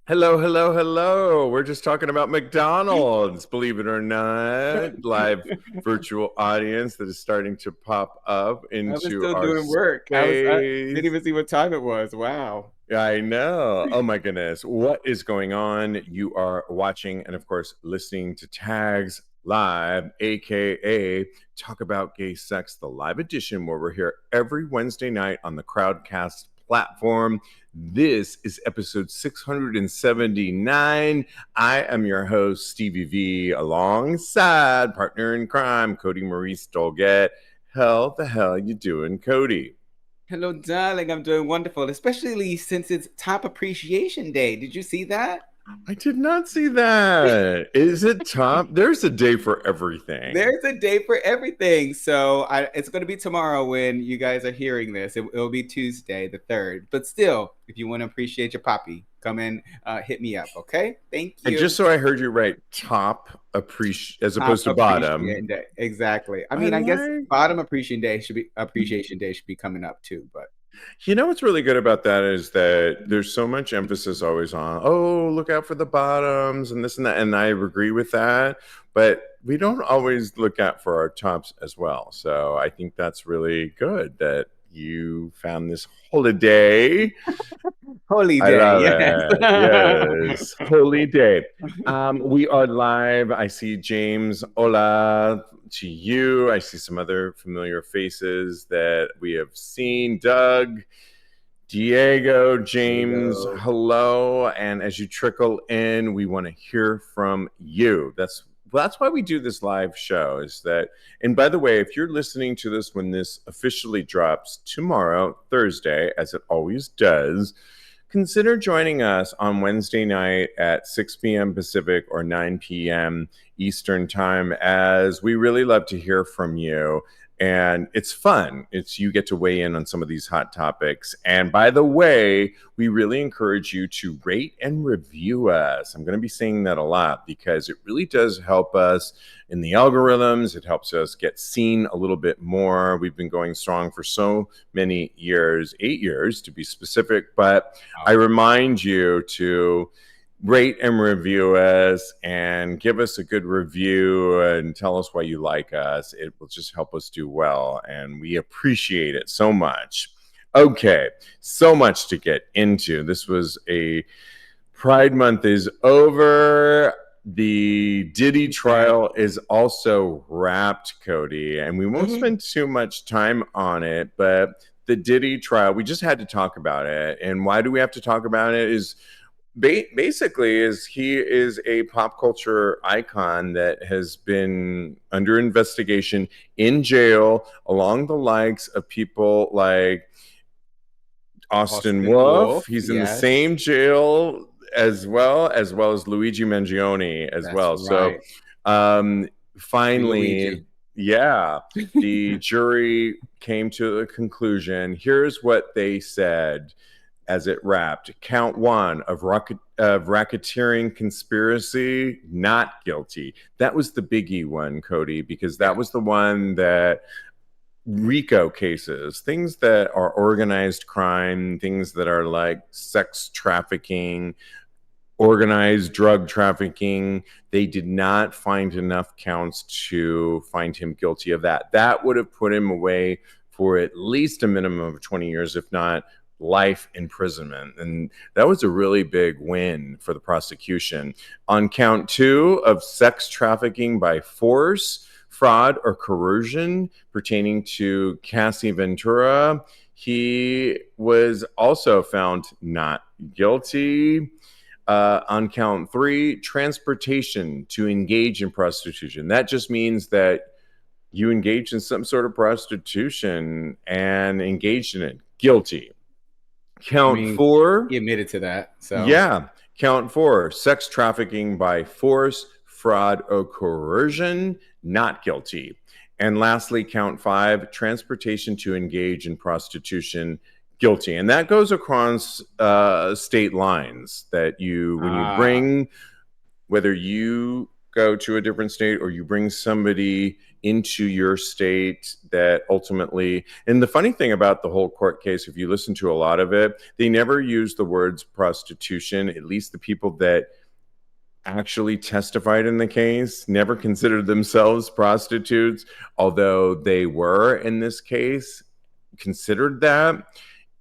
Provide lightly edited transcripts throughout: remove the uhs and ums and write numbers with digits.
Hello, hello, hello. We're just talking about McDonald's, believe it or not. Live virtual audience that is starting to pop up I was into still our doing work. I didn't space. even see what time it was. Wow. I know. Oh my goodness. What is going on? You are watching and, of course, listening to Tags Live, aka Talk About Gay Sex, the live edition, where we're here every Wednesday night on the Crowdcast platform. This is episode 679. I am your host, Stevie V, alongside partner in crime, Kodi Maurice Doggette. Hell the hell you doing, Kodi? Hello, darling. I'm doing wonderful, especially since it's Top Appreciation Day. Did you see that? I did not see that. Is it top? There's a day for everything. There's a day for everything. It's going to be tomorrow when you guys are hearing this. It'll be Tuesday, the 3rd. But still, if you want to appreciate your poppy, come and hit me up, okay? Thank And you. just so I heard you right, top appreciate as Top opposed to bottom. Appreciation Day. Exactly. I I mean, I guess like. bottom Appreciation Day should be coming up too, but You know what's really good about that is that there's so much emphasis always on, oh, look out for the bottoms and this and that. And I agree with that. But we don't always look out for our tops as well. So I think that's really good that you found this holiday. Holy I Day, love yes. it. Yes. Holy day. We are live. I see James. Hola to you. I see some other familiar faces that we have seen. Doug, Diego, James, Diego. hello. And as you trickle in, we want to hear from you. That's why we do this live show is that, and by the way, if you're listening to this when this officially drops tomorrow, Thursday, as it always does, consider joining us on Wednesday night at 6 p.m. Pacific or 9 p.m. Eastern Time, as we really love to hear from you. And it's fun. It's you get to weigh in on some of these hot topics. And by the way, we really encourage you to rate and review us. I'm going to be saying that a lot because it really does help us in the algorithms. It helps us get seen a little bit more. We've been going strong for so many years, 8 years to be specific. But I Wow. remind you to rate and review us and give us a good review and tell us why you like us. It will just help us do well. And we appreciate it so much. Okay, so much to get into. This was a Pride Month is over. The Diddy trial is also wrapped, Kodi, and we won't Mhm. spend too much time on it, but the Diddy trial, we just had to talk about it. And why do we have to talk about it is basically is he is a pop culture icon that has been under investigation in jail along the likes of people like Austin Austin Wolf. Wolf, He's in the yes. same jail as well as Luigi Mangione as That's well. So right. um, Free finally, Luigi. yeah, the jury came to a conclusion. Here's what they said as it wrapped. Count one of racketeering conspiracy, not guilty. That was the biggie one, Kodi, because that Yeah. was the one that RICO cases, things that are organized crime, things that are like sex trafficking, organized drug trafficking. They did not find enough counts to find him guilty of that. That would have put him away for at least a minimum of 20 years, if not life imprisonment. And that was a really big win for the prosecution. On count two of sex trafficking by force, fraud, or coercion pertaining to Cassie Ventura, he was also found not guilty. On count three, transportation to engage in prostitution. That just means that you engaged in some sort of prostitution and engaged in it. Guilty. I Count mean, four, he admitted to that. So, yeah. Count four, sex trafficking by force, fraud, or coercion, not guilty. And lastly, count five, transportation to engage in prostitution, guilty. And that goes across state lines that when you ah, bring, whether you go to a different state or you bring somebody into your state that ultimately, and the funny thing about the whole court case, if you listen to a lot of it, they never use the words prostitution. At least the people that actually testified in the case never considered themselves prostitutes, although they were in this case considered that.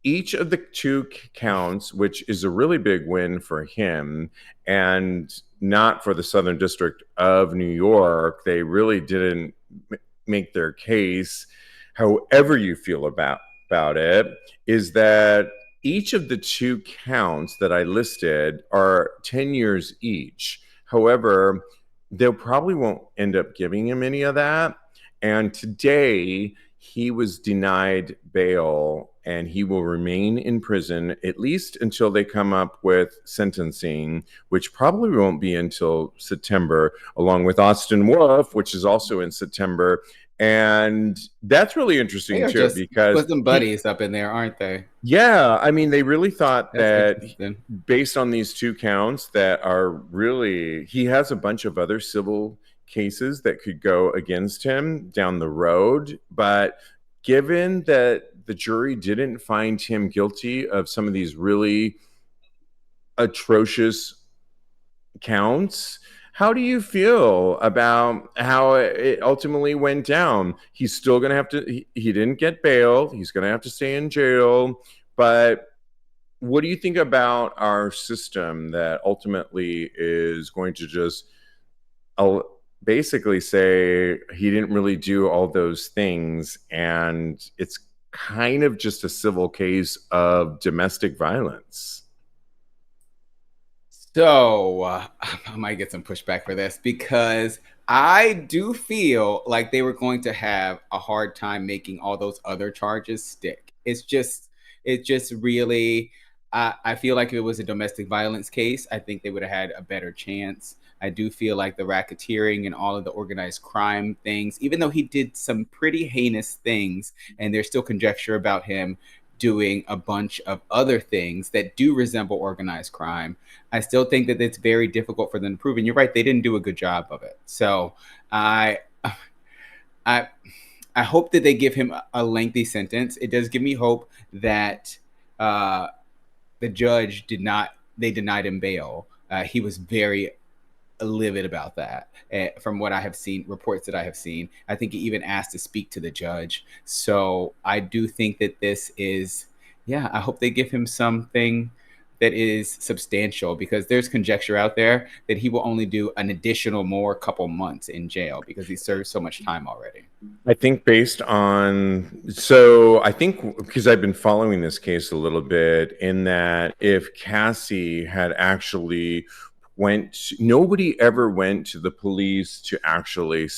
Each of the two counts, which is a really big win for him and not for the Southern District of New York, they really didn't make their case. However you feel about it, is that each of the two counts that I listed are 10 years each. However, they probably won't end up giving him any of that. And today he was denied bail and he will remain in prison at least until they come up with sentencing, which probably won't be until September, along with Austin Wolf, which is also in September. And that's really interesting too, because put some buddies up in there, aren't they? Yeah, I mean, they really thought that based on these two counts that are really, he has a bunch of other civil cases that could go against him down the road. But given that the jury didn't find him guilty of some of these really atrocious counts, how do you feel about how it ultimately went down? He's still going to have to, he didn't get bail. He's going to have to stay in jail. But what do you think about our system that ultimately is going to just basically say he didn't really do all those things and it's kind of just a civil case of domestic violence? So I might get some pushback for this because I do feel like they were going to have a hard time making all those other charges stick. It's just really, I feel like if it was a domestic violence case, I think they would have had a better chance. I do feel like the racketeering and all of the organized crime things, even though he did some pretty heinous things, and there's still conjecture about him doing a bunch of other things that do resemble organized crime, I still think that it's very difficult for them to prove. And you're right, they didn't do a good job of it. So I hope that they give him a lengthy sentence. It does give me hope that the judge denied him bail. He was very livid about that. From what I have seen, reports that I have seen, I think he even asked to speak to the judge. So I do think that this is, I hope they give him something that is substantial, because there's conjecture out there that he will only do an additional couple months in jail because he served so much time already. I think because I've been following this case a little bit, in that if Cassie had actually nobody ever went to the police to actually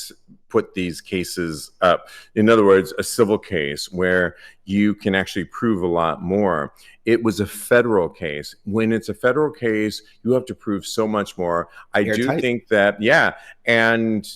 put these cases up. In other words, a civil case where you can actually prove a lot more. It was a federal case. When it's a federal case, you have to prove so much more. I do think that, and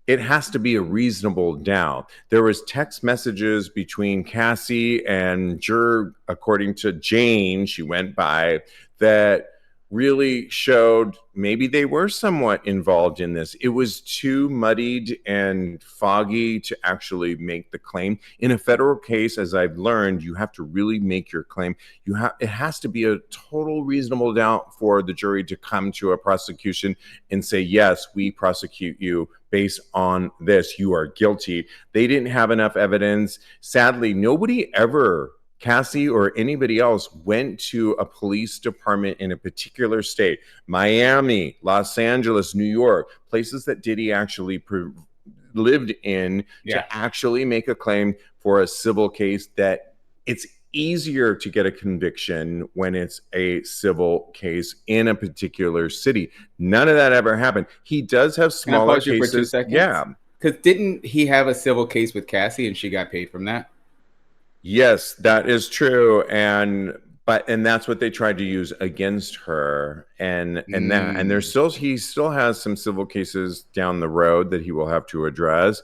it has to be a reasonable doubt. There was text messages between Cassie and Jurg, according to Jane, she went by, that really showed maybe they were somewhat involved in this. It was too muddied and foggy to actually make the claim. In a federal case, as I've learned, you have to really make your claim. It has to be a total reasonable doubt for the jury to come to a prosecution and say, yes, we prosecute you based on this. You are guilty. They didn't have enough evidence. Sadly, nobody ever, Cassie or anybody else, went to a police department in a particular state, Miami, Los Angeles, New York, places that Diddy actually lived in, to actually make a claim for a civil case. That it's easier to get a conviction when it's a civil case in a particular city. None of that ever happened. He does have smaller cases. For 2 seconds? Yeah. Because didn't he have a civil case with Cassie and she got paid from that? Yes, that is true, and that's what they tried to use against her, and he still has some civil cases down the road that he will have to address.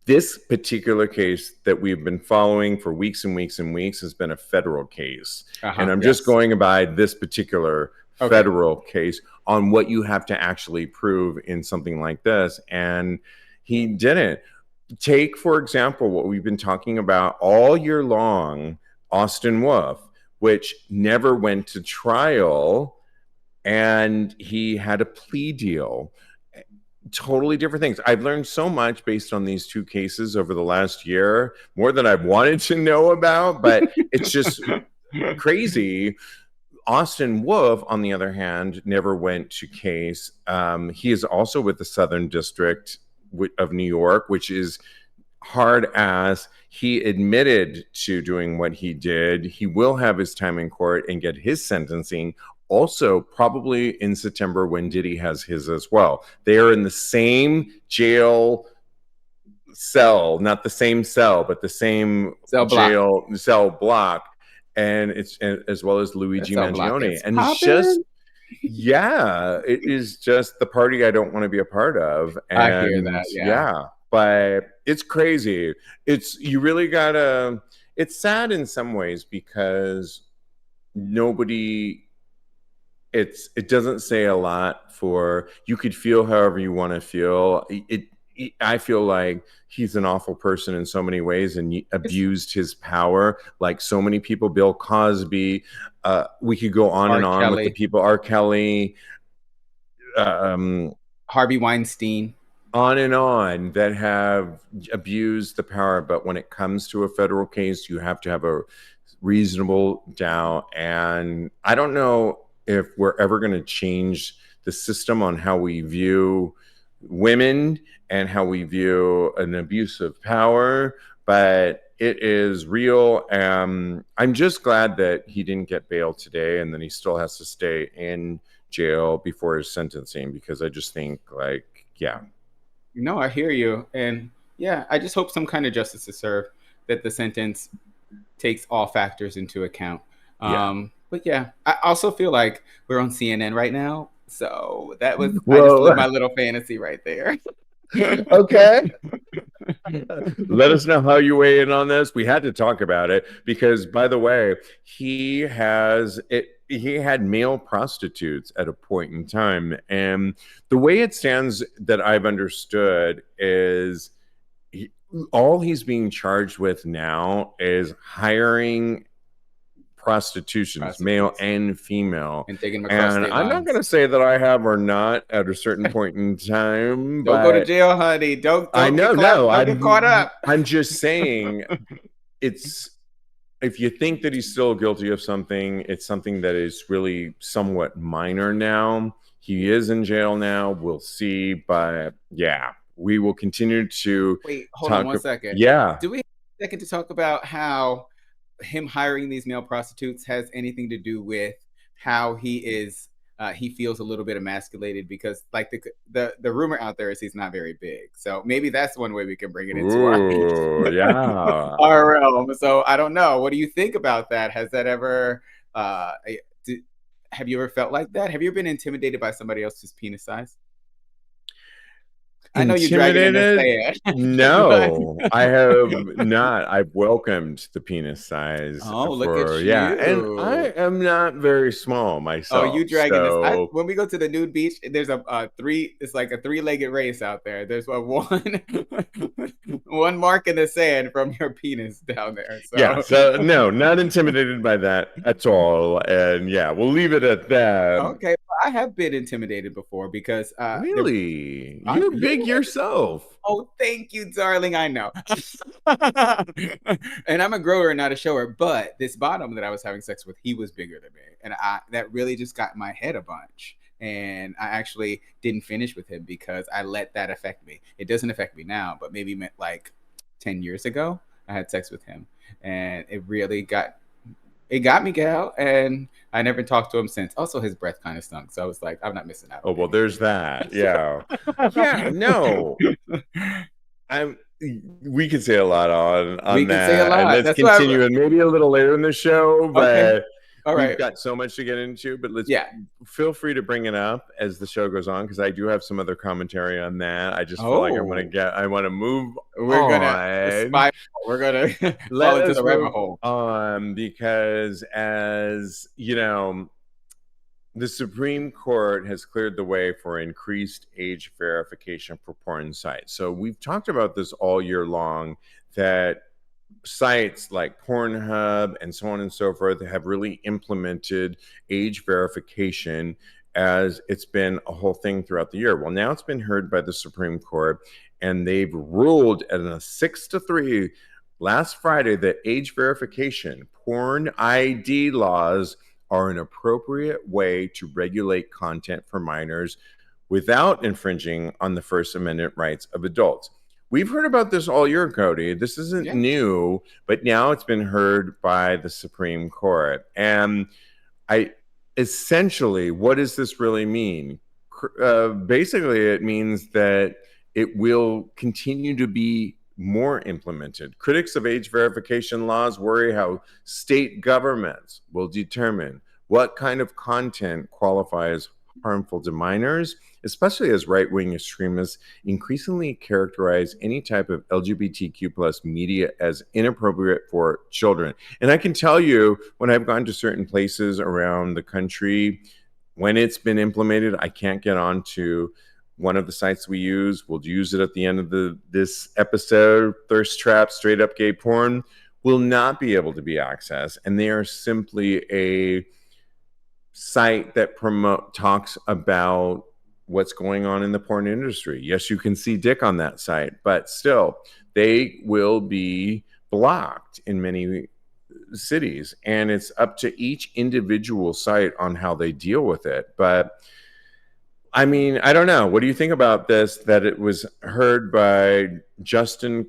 This particular case that we've been following for weeks and weeks and weeks has been a federal case, and I'm just going by this particular federal case on what you have to actually prove in something like this, and he didn't. Take, for example, what we've been talking about all year long, Austin Wolf, which never went to trial, and he had a plea deal. Totally different things. I've learned so much based on these two cases over the last year, more than I've wanted to know about, but it's just crazy. Austin Wolf, on the other hand, never went to case. He is also with the Southern District of New York, which is hard ass. He admitted to doing what he did. He will have his time in court and get his sentencing also probably in September when Diddy has his as well. They are in the same jail cell, not the same cell, but the same cell block. And it's as well as Luigi Mangione. And it's just, yeah, it is just the party I don't want to be a part of. And I hear that, yeah, but it's crazy. You really gotta, it's sad in some ways because it doesn't say a lot for, you could feel however you want to feel. I feel like he's an awful person in so many ways and abused his power like so many people. Bill Cosby, we could go on and on with the people. R. Kelly, Harvey Weinstein, on and on, that have abused the power. But when it comes to a federal case, you have to have a reasonable doubt. And I don't know if we're ever going to change the system on how we view women and how we view an abuse of power, but it is real. I'm just glad that he didn't get bail today and then he still has to stay in jail before his sentencing, because I just think, like, yeah. No, I hear you. And yeah, I just hope some kind of justice is served, that the sentence takes all factors into account. But yeah, I also feel like we're on CNN right now. So that was, I just lived my little fantasy right there. Okay. Let us know how you weigh in on this. We had to talk about it because, by the way, he had male prostitutes at a point in time. And the way it stands that I've understood is all he's being charged with now is hiring prostitutions, male and female. And taking them across state lines. I'm not going to say that I have or not at a certain point in time. Don't go to jail, honey. Don't get caught up. I'm just saying, if you think that he's still guilty of something, it's something that is really somewhat minor now. He is in jail now. We'll see. But yeah, we will continue to hold on 1 second. Yeah. Do we have a second to talk about how him hiring these male prostitutes has anything to do with how he feels a little bit emasculated? Because like the rumor out there is he's not very big. So maybe that's one way we can bring it into our realm. So I don't know. What do you think about that? Has that ever have you ever felt like that? Have you ever been intimidated by somebody else's penis size? I know you're dragging it. No, I have not. I've welcomed the penis size. Oh, look at you. Yeah, and I am not very small myself. Oh, you dragging this. When we go to the nude beach, there's it's like a three-legged race out there. There's one mark in the sand from your penis down there. So. Yeah, so no, not intimidated by that at all. And yeah, we'll leave it at that. Okay, well, I have been intimidated before because really, you're big yourself. Oh, thank you, darling. I know. And I'm a grower, not a shower. But this bottom that I was having sex with, he was bigger than me, and that really just got in my head a bunch. And I actually didn't finish with him because I let that affect me. It doesn't affect me now, but maybe like 10 years ago, I had sex with him, and it really got me, gal, and I never talked to him since. Also, his breath kind of stunk, so I was like, I'm not missing out. Oh, well, there's that. Yeah. Yeah, no. We could say a lot on we that. Can say a lot. And let's continue, and maybe a little later in the show, but okay. All right. We've got so much to get into, but feel free to bring it up as the show goes on, because I do have some other commentary on that. I just feel like I want to move. We're gonna fall into the rabbit hole. Because, as you know, the Supreme Court has cleared the way for increased age verification for porn sites. So we've talked about this all year long, that sites like Pornhub and so on and so forth have really implemented age verification, as it's been a whole thing throughout the year. Well, now it's been heard by the Supreme Court, and they've ruled in a 6-3 last Friday that age verification, porn ID laws, are an appropriate way to regulate content for minors without infringing on the First Amendment rights of adults. We've heard about this all year, Kodi. This isn't new, but now it's been heard by the Supreme Court. And essentially, what does this really mean? Basically, it means that it will continue to be more implemented. Critics of age verification laws worry how state governments will determine what kind of content qualifies harmful to minors, especially as right-wing extremists increasingly characterize any type of LGBTQ plus media as inappropriate for children. And I can tell you, when I've gone to certain places around the country, when it's been implemented, I can't get on to one of the sites we use. We'll use it at the end of this episode. Thirst Trap, Straight Up Gay Porn will not be able to be accessed. And they are simply a site that talks about what's going on in the porn industry. Yes, you can see dick on that site, but still, they will be blocked in many cities. And it's up to each individual site on how they deal with it. But I mean, I don't know. What do you think about this, that it was heard by Justin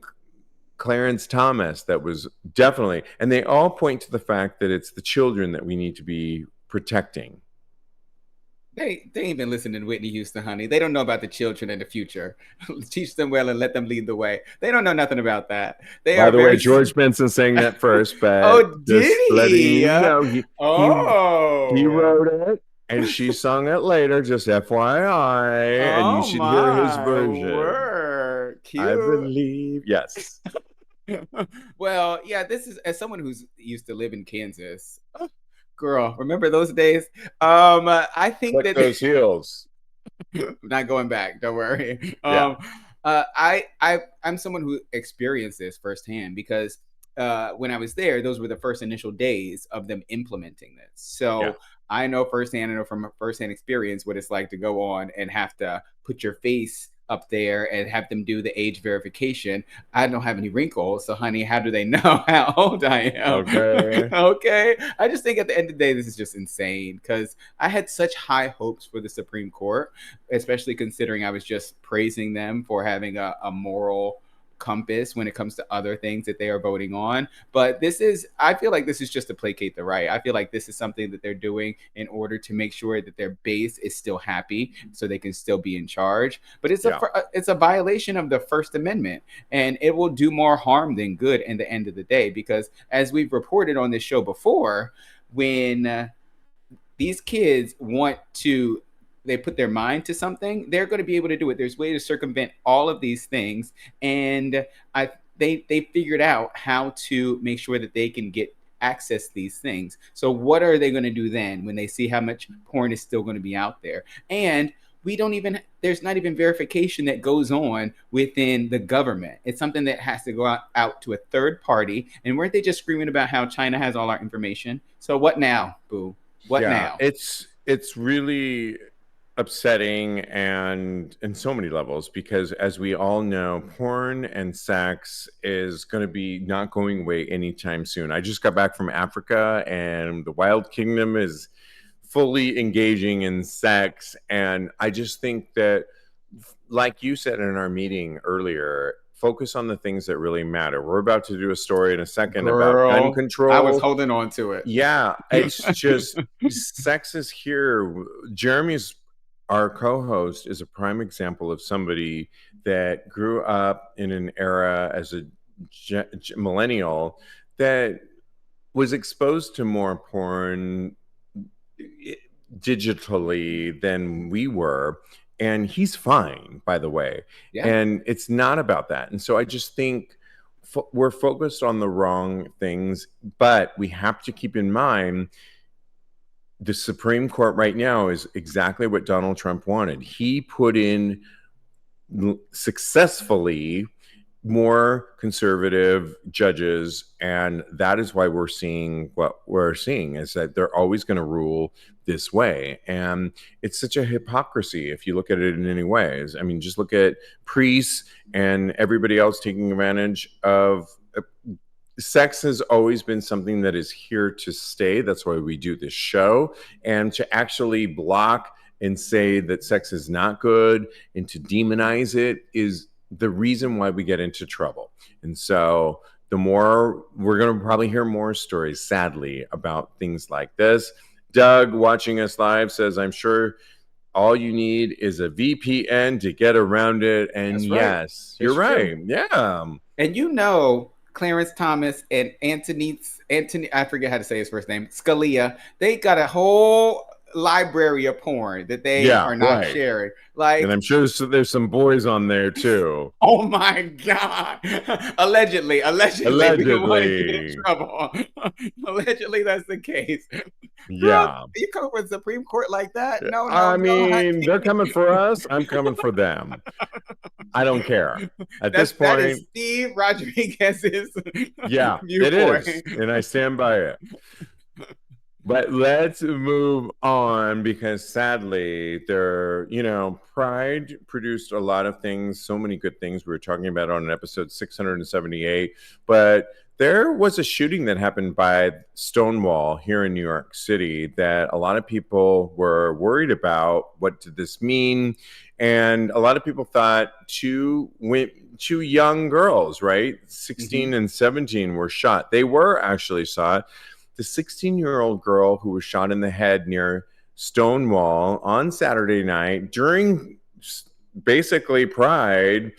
Clarence Thomas? That was definitely, and they all point to the fact that it's the children that we need to be protecting. They ain't been listening to Whitney Houston, honey. They don't know about the children and the future. Teach them well and let them lead the way. They don't know nothing about that. By the way, George Benson sang that first, but oh, did he? You know, he wrote it. And she sung it later, just FYI, and you should hear his version. Cute. I believe, yes. Well, yeah, this is, as someone who's used to live in Kansas, girl, remember those days? I think that those heels. Not going back, don't worry. Yeah. I'm someone who experienced this firsthand, because when I was there, those were the first initial days of them implementing this. So yeah. I know firsthand, from firsthand experience, what it's like to go on and have to put your face up there and have them do the age verification. I don't have any wrinkles, so honey, how do they know how old I am? Okay. I just think at the end of the day, this is just insane, because I had such high hopes for the Supreme Court, especially considering I was just praising them for having a moral compass when it comes to other things that they are voting on. But I feel like this is just to placate the right. I feel like this is something that they're doing in order to make sure that their base is still happy so they can still be in charge. But it's a violation of the First Amendment, and it will do more harm than good in the end of the day, because as we've reported on this show before, when these kids they put their mind to something, they're going to be able to do it. There's a way to circumvent all of these things. And they figured out how to make sure that they can access these things. So what are they going to do then when they see how much porn is still going to be out there? And there's not even verification that goes on within the government. It's something that has to go out to a third party. And weren't they just screaming about how China has all our information? So what now, boo? What now? It's really upsetting, and in so many levels, because as we all know, porn and sex is going to be not going away anytime soon. I just got back from Africa, and the Wild Kingdom is fully engaging in sex. And I just think that, like you said in our meeting earlier, focus on the things that really matter. We're about to do a story in a second about gun control. I was holding on to it. Yeah, it's just sex is here. Our co-host is a prime example of somebody that grew up in an era as a millennial that was exposed to more porn digitally than we were. And he's fine, by the way. Yeah. And it's not about that. And so I just think we're focused on the wrong things, but we have to keep in mind the Supreme Court right now is exactly what Donald Trump wanted. He put in successfully more conservative judges, and that is why we're seeing what we're seeing, is that they're always going to rule this way. And it's such a hypocrisy if you look at it in any ways. I mean, just look at priests and everybody else taking advantage of sex. Has always been something that is here to stay. That's why we do this show. And to actually block and say that sex is not good and to demonize it is the reason why we get into trouble. And so the more we're going to probably hear more stories, sadly, about things like this. Doug, watching us live, says, I'm sure all you need is a VPN to get around it. And That's right. yes, you're right. True. Yeah. And Clarence Thomas and Anthony, I forget how to say his first name, Scalia, they got a whole library of porn that they are not sharing. Like, and I'm sure there's some boys on there too. Oh my God! Allegedly, we don't want to get in trouble. Allegedly, that's the case. Yeah, girl, you come with Supreme Court like that? No. I mean, they're coming for us. I'm coming for them. I don't care. At this point, that is Steve Rodriguez's viewpoint. It is, and I stand by it. But let's move on, because sadly, Pride produced a lot of things, so many good things we were talking about on episode 678. But there was a shooting that happened by Stonewall here in New York City that a lot of people were worried about. What did this mean? And a lot of people thought two young girls, right? 16 and 17 were shot. They were actually shot. The 16-year-old girl who was shot in the head near Stonewall on Saturday night during basically Pride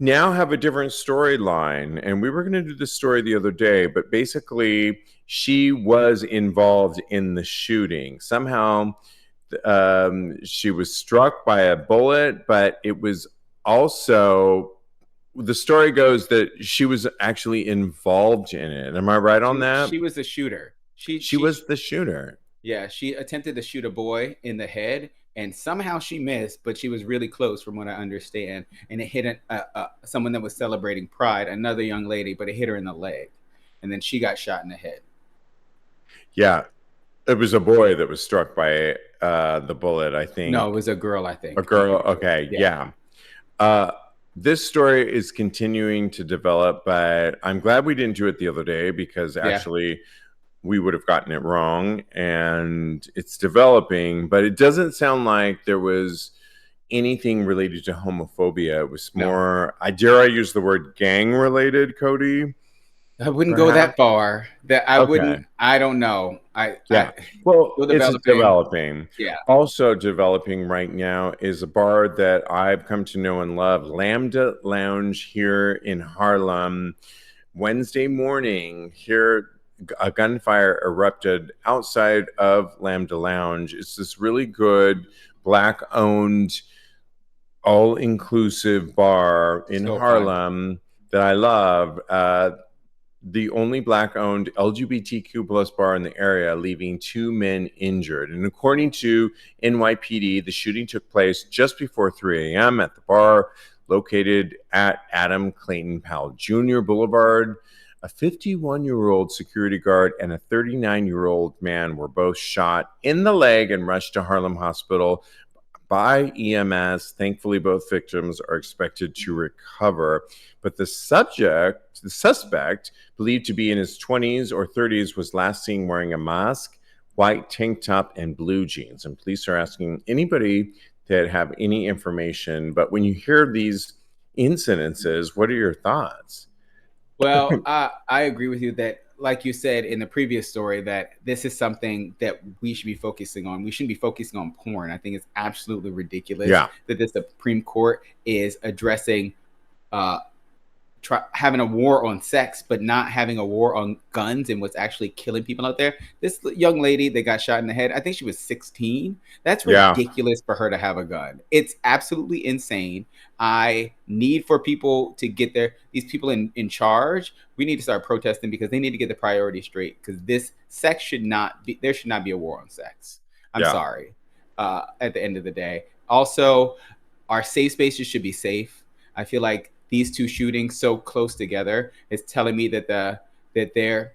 now have a different storyline. And we were going to do this story the other day, but basically she was involved in the shooting. Somehow she was struck by a bullet, but it was also... the story goes that she was actually involved in it. Am I right on that? She was the shooter. She was the shooter. Yeah, she attempted to shoot a boy in the head, and somehow she missed, but she was really close from what I understand. And it hit someone that was celebrating Pride, another young lady, but it hit her in the leg. And then she got shot in the head. Yeah. It was a boy that was struck by the bullet, I think. No, it was a girl, I think. A girl. Okay. Yeah. This story is continuing to develop, but I'm glad we didn't do it the other day, because actually we would have gotten it wrong, and it's developing, but it doesn't sound like there was anything related to homophobia. It was more, I use the word gang related, Kodi? I wouldn't go that far. I don't know. It's developing. Yeah. Also developing right now is a bar that I've come to know and love, Lambda Lounge here in Harlem. Wednesday morning, here a gunfire erupted outside of Lambda Lounge. It's this really good Black-owned, all-inclusive bar in Harlem that I love. The only Black-owned LGBTQ plus bar in the area, leaving 2 men injured. And according to NYPD, the shooting took place just before 3 a.m. at the bar located at Adam Clayton Powell Jr. Boulevard. A 51-year-old security guard and a 39-year-old man were both shot in the leg and rushed to Harlem Hospital by EMS. Thankfully, both victims are expected to recover. But the suspect, believed to be in his 20s or 30s, was last seen wearing a mask, white tank top, and blue jeans. And police are asking anybody that have any information. But when you hear these incidences, what are your thoughts? Well, I agree with you that, like you said in the previous story, that this is something that we should be focusing on. We shouldn't be focusing on porn. I think it's absolutely ridiculous that the Supreme Court is addressing having a war on sex, but not having a war on guns and what's actually killing people out there. This young lady that got shot in the head, I think she was 16. That's Yeah. ridiculous for her to have a gun. It's absolutely insane. I need for people to get these people in charge. We need to start protesting because they need to get the priority straight, because this sex should not be, there should not be a war on sex. I'm Yeah. sorry. At the end of the day. Also, our safe spaces should be safe. I feel like these two shootings so close together is telling me that they're.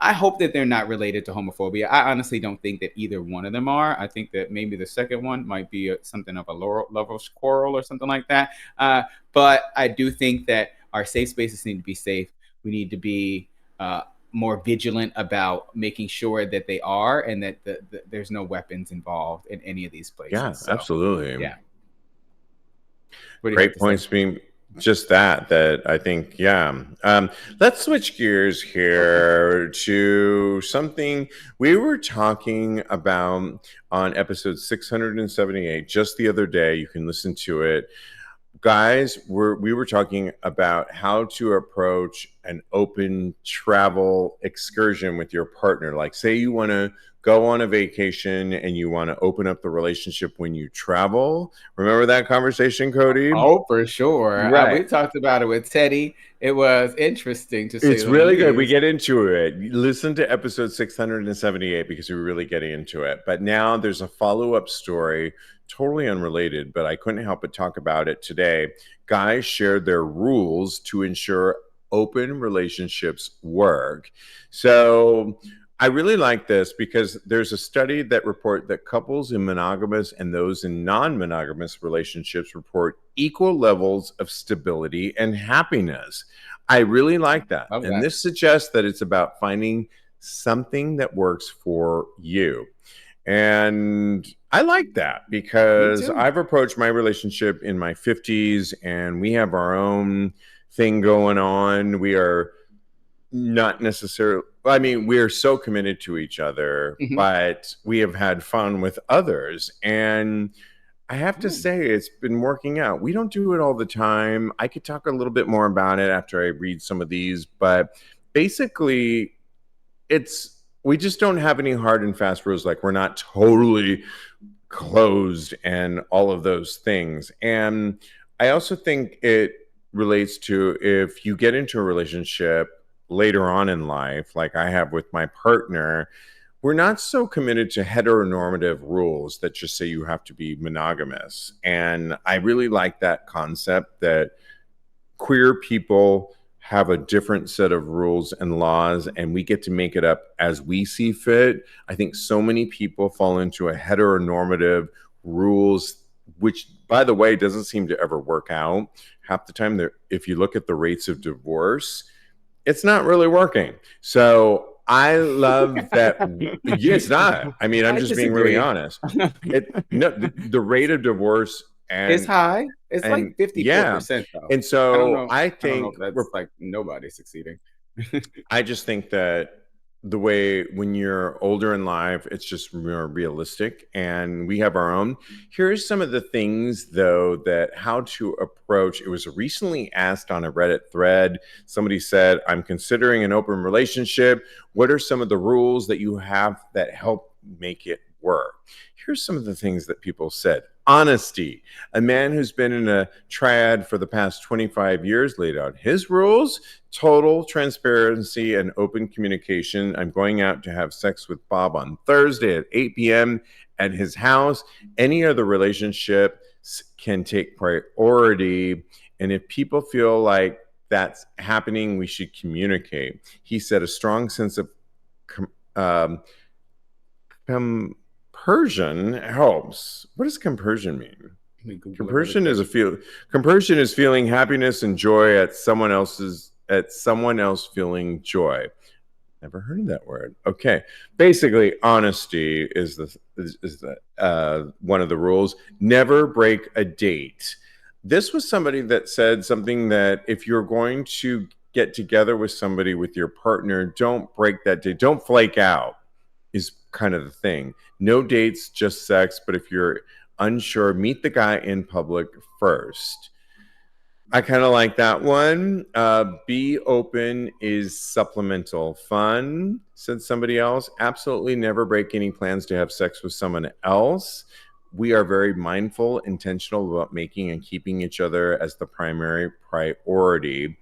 I hope that they're not related to homophobia. I honestly don't think that either one of them are. I think that maybe the second one might be something of a lover's quarrel or something like that. But I do think that our safe spaces need to be safe. We need to be more vigilant about making sure that they are, and that there's no weapons involved in any of these places. Yeah, So, absolutely. yeah. What do you have Great to points say? being just that I think, yeah. Let's switch gears here to something we were talking about on episode 678 just the other day. You can listen to it. Guys, we were talking about how to approach an open travel excursion with your partner. Like, say you want to go on a vacation and you want to open up the relationship when you travel. Remember that conversation, Kodi? Oh, for sure. We Right. talked about it with Teddy. It was interesting, to say It's the really good. We least. get into it. Listen to episode 678 because we're really getting into it. But now there's a follow up story, totally unrelated, but I couldn't help but talk about it today. Guys shared their rules to ensure open relationships work. So I really like this because there's a study that report that couples in monogamous and those in non-monogamous relationships report equal levels of stability and happiness. I really like that. Love And that. this suggests that it's about finding something that works for you. And I like that Me because too. I've approached my relationship in my 50s and we have our own thing going on. We are not necessarily, I mean, we are so committed to each other, Mhm. but we have had fun with others. And I have to Yeah. say, it's been working out. We don't do it all the time. I could talk a little bit more about it after I read some of these, but basically, we just don't have any hard and fast rules. Like, we're not totally closed and all of those things. And I also think it relates to if you get into a relationship later on in life, like I have with my partner, we're not so committed to heteronormative rules that just say you have to be monogamous. And I really like that concept that queer people have a different set of rules and laws, and we get to make it up as we see fit. I think so many people fall into a heteronormative rules, which, by the way, doesn't seem to ever work out. Half the time, if you look at the rates of divorce, it's not really working. So I love that. Yeah, it's not. I mean, I'm I just being really disagree. honest. The rate of divorce It's high. It's and like 54 yeah, percent though. and so I don't know if that's like nobody succeeding. I just think that the way when you're older in life, it's just more realistic, and we have our own. Here's some of the things, though, that how to approach. It was recently asked on a Reddit thread. Somebody said, "I'm considering an open relationship. What are some of the rules that you have that help make it work?" Here's some of the things that people said. Honesty. A man who's been in a triad for the past 25 years laid out his rules. Total transparency and open communication. I'm going out to have sex with Bob on Thursday at 8 p.m. at his house. Any other relationship can take priority. And if people feel like that's happening, we should communicate. He said a strong sense of um, compersion helps. What does compersion mean? Let me Google it really Compersion quick. is compersion is feeling happiness and joy at someone else feeling joy. Never heard of that word. Okay, basically, honesty is one of the rules. Never break a date. This was somebody that said something that if you're going to get together with somebody with your partner, don't break that date. Don't flake out. Is kind of the thing. No dates, just sex. But if you're unsure, meet the guy in public first. I kind of like that one. Be open is supplemental. Fun, said somebody else. Absolutely never break any plans to have sex with someone else. We are very mindful, intentional about making and keeping each other as the primary priority.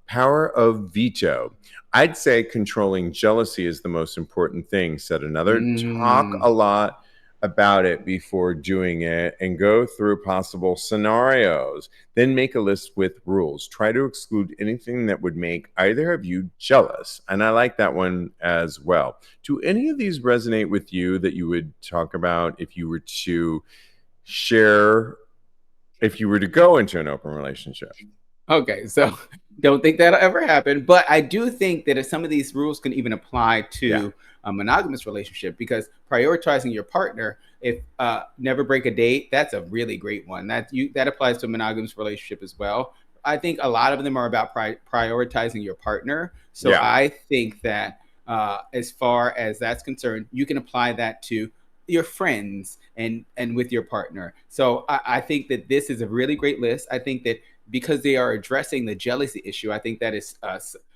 Power of veto. I'd say controlling jealousy is the most important thing, said another. Talk Mm. a lot about it before doing it and go through possible scenarios. Then make a list with rules. Try to exclude anything that would make either of you jealous. And I like that one as well. Do any of these resonate with you that you would talk about if you were to share, if you were to go into an open relationship? Okay, so don't think that'll ever happen, but I do think that if some of these rules can even apply Yeah. to a monogamous relationship, because prioritizing your partner, if never break a date, that's a really great one. That applies to a monogamous relationship as well. I think a lot of them are about prioritizing your partner. So Yeah. I think that as far as that's concerned, you can apply that to your friends and with your partner. So I think that this is a really great list. I think that because they are addressing the jealousy issue, I think that is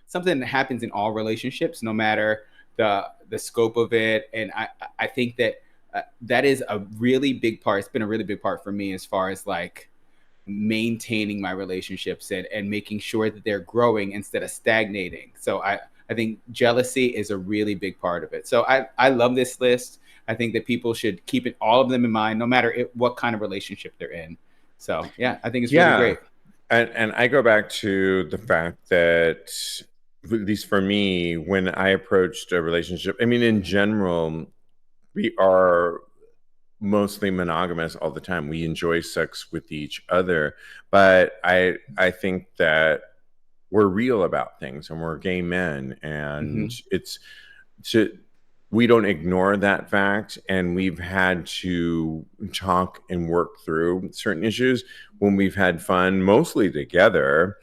something that happens in all relationships, no matter the scope of it. And I think that that is a really big part. It's been a really big part for me as far as like maintaining my relationships and making sure that they're growing instead of stagnating. So I think jealousy is a really big part of it. So I love this list. I think that people should keep it, all of them in mind, no matter what kind of relationship they're in. So yeah, I think it's really Yeah. great. And I go back to the fact that, at least for me, when I approached a relationship, I mean, in general, we are mostly monogamous all the time. We enjoy sex with each other, but I think that we're real about things and we're gay men, and Hmm. it's to we don't ignore that fact, and we've had to talk and work through certain issues when we've had fun mostly together.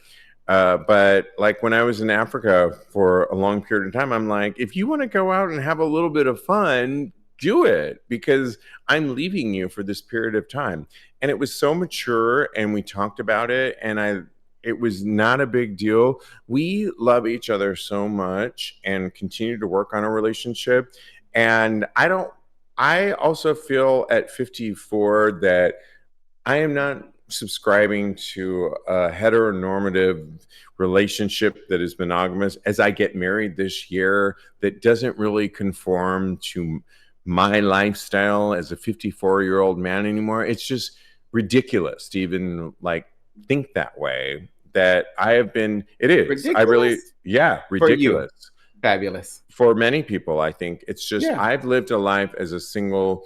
But like when I was in Africa for a long period of time, I'm like, if you want to go out and have a little bit of fun, do it, because I'm leaving you for this period of time. And it was so mature, and we talked about it, and it was not a big deal. We love each other so much and continue to work on a relationship. And I also feel at 54 that I am not subscribing to a heteronormative relationship that is monogamous as I get married this year that doesn't really conform to my lifestyle as a 54-year-old man anymore. It's just ridiculous to even like think that way. That I have been, it is. I really, Ridiculous yeah, for you. ridiculous Fabulous. for many people. I think it's just Yeah. I've lived a life as a single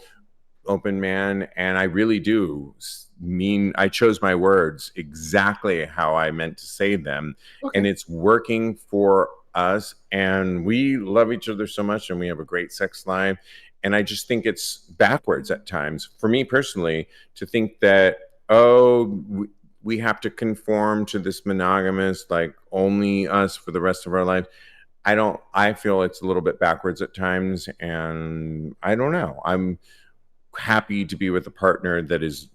open man, and I really do mean I chose my words exactly how I meant to say them, and Okay. it's working for us, and we love each other so much, and we have a great sex life. And I just think it's backwards at times for me personally to think that, oh, we have to conform to this monogamous, like only us for the rest of our life. I feel it's a little bit backwards at times, and I don't know. I'm happy to be with a partner that is